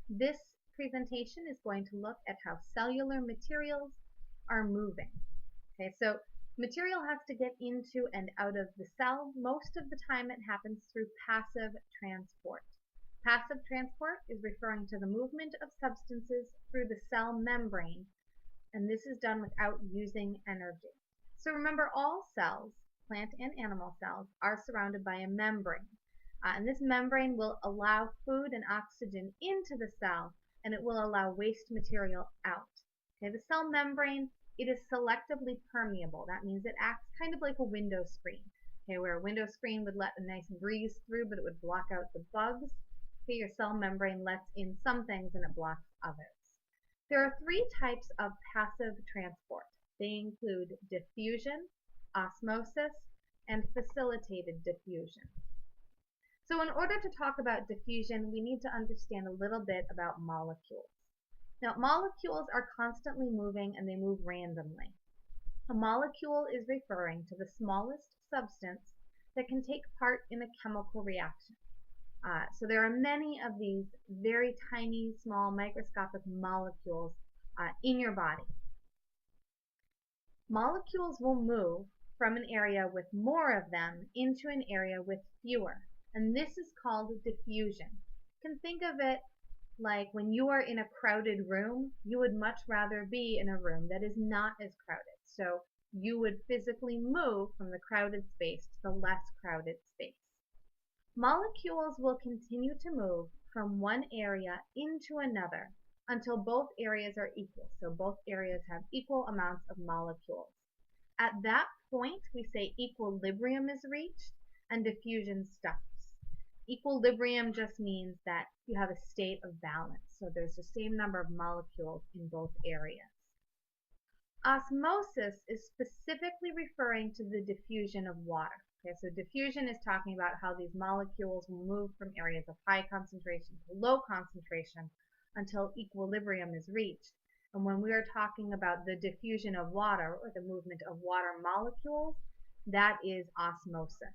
This presentation is going to look at how cellular materials are moving. Okay, so material has to get into and out of the cell. Most of the time it happens through passive transport. Passive transport is referring to the movement of substances through the cell membrane, and this is done without using energy. So remember, all cells, plant and animal cells, are surrounded by a membrane. And this membrane will allow food and oxygen into the cell, and it will allow waste material out. Okay, the cell membrane, it is selectively permeable. That means it acts kind of like a window screen. Okay, where a window screen would let a nice breeze through, but it would block out the bugs. Okay, your cell membrane lets in some things and it blocks others. There are three types of passive transport. They include diffusion, osmosis, and facilitated diffusion. So in order to talk about diffusion, we need to understand a little bit about molecules. Now, molecules are constantly moving and they move randomly. A molecule is referring to the smallest substance that can take part in a chemical reaction. So there are many of these very tiny, small, microscopic molecules in your body. Molecules will move from an area with more of them into an area with fewer. And this is called diffusion. You can think of it like when you are in a crowded room, you would much rather be in a room that is not as crowded. So you would physically move from the crowded space to the less crowded space. Molecules will continue to move from one area into another until both areas are equal. So both areas have equal amounts of molecules. At that point, we say equilibrium is reached and diffusion stops. Equilibrium just means that you have a state of balance. So there's the same number of molecules in both areas. Osmosis is specifically referring to the diffusion of water. Okay, so diffusion is talking about how these molecules will move from areas of high concentration to low concentration until equilibrium is reached. And when we are talking about the diffusion of water or the movement of water molecules, that is osmosis.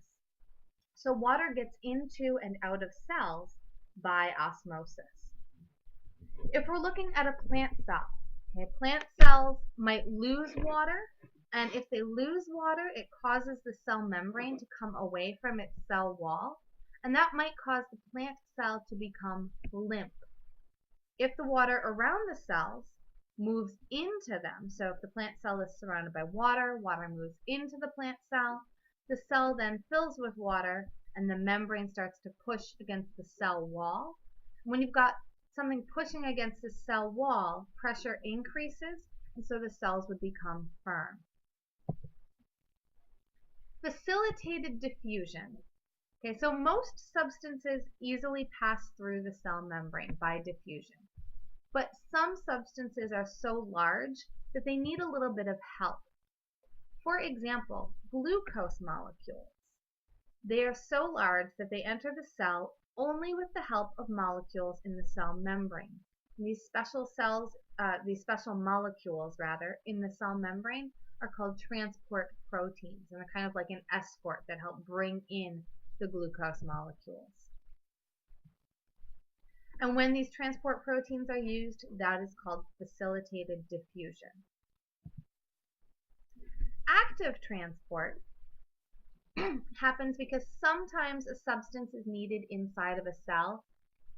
So water gets into and out of cells by osmosis. If we're looking at a plant cell, okay, plant cells might lose water, and if they lose water, it causes the cell membrane to come away from its cell wall, and that might cause the plant cell to become limp. If the water around the cells moves into them, so if the plant cell is surrounded by water, water moves into the plant cell then fills with water, and the membrane starts to push against the cell wall. When you've got something pushing against the cell wall, pressure increases, and so the cells would become firm. Facilitated diffusion. Okay, so most substances easily pass through the cell membrane by diffusion, but some substances are so large that they need a little bit of help. For example, glucose molecules. They are so large that they enter the cell only with the help of molecules in the cell membrane. And these special molecules in the cell membrane are called transport proteins, and they're kind of like an escort that help bring in the glucose molecules. And when these transport proteins are used, that is called facilitated diffusion. Active transport happens because sometimes a substance is needed inside of a cell,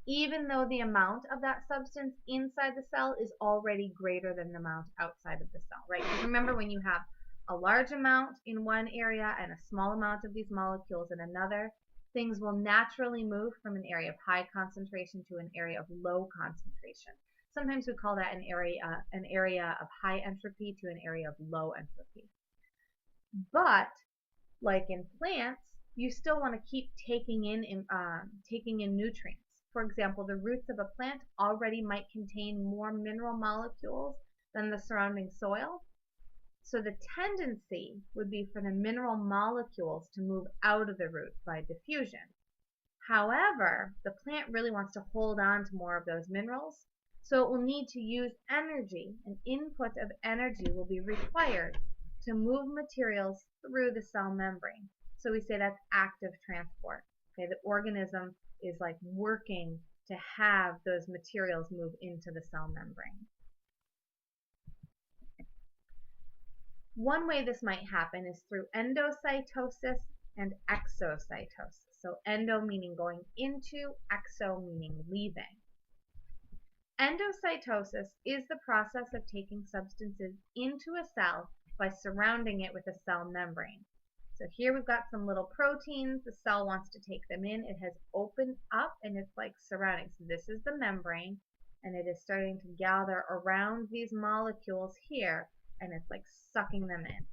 even though the amount of that substance inside the cell is already greater than the amount outside of the cell, right? Because remember, when you have a large amount in one area and a small amount of these molecules in another, things will naturally move from an area of high concentration to an area of low concentration. Sometimes we call that an area of high entropy to an area of low entropy. But like in plants, you still want to keep taking in nutrients. For example, the roots of a plant already might contain more mineral molecules than the surrounding soil. So the tendency would be for the mineral molecules to move out of the root by diffusion. However, the plant really wants to hold on to more of those minerals, so it will need to use energy. An input of energy will be required to move materials through the cell membrane. So we say that's active transport. Okay, the organism is like working to have those materials move into the cell membrane. One way this might happen is through endocytosis and exocytosis. So endo meaning going into, exo meaning leaving. Endocytosis is the process of taking substances into a cell by surrounding it with a cell membrane. So here we've got some little proteins. The cell wants to take them in. It has opened up and it's like surrounding. So this is the membrane, and it is starting to gather around these molecules here, and it's like sucking them in.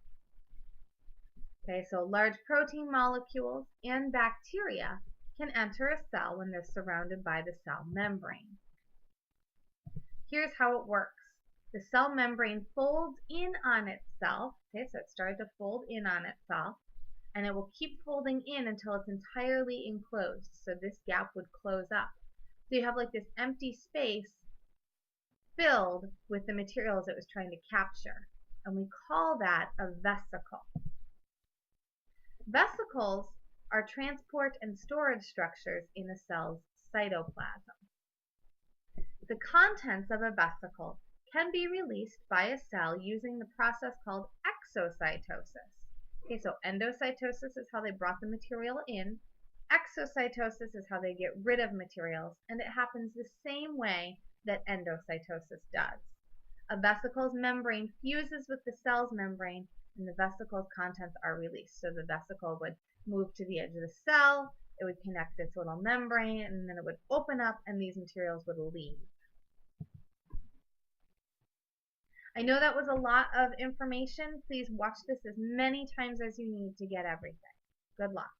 Okay, so large protein molecules and bacteria can enter a cell when they're surrounded by the cell membrane. Here's how it works. The cell membrane folds in on itself. Okay, so it started to fold in on itself, and it will keep folding in until it's entirely enclosed. So this gap would close up. So you have like this empty space filled with the materials it was trying to capture, and we call that a vesicle. Vesicles are transport and storage structures in a cell's cytoplasm. The contents of a vesicle can be released by a cell using the process called exocytosis. Okay, so endocytosis is how they brought the material in. Exocytosis is how they get rid of materials, and it happens the same way that endocytosis does. A vesicle's membrane fuses with the cell's membrane, and the vesicle's contents are released. So the vesicle would move to the edge of the cell, it would connect its little membrane, and then it would open up, and these materials would leave. I know that was a lot of information. Please watch this as many times as you need to get everything. Good luck.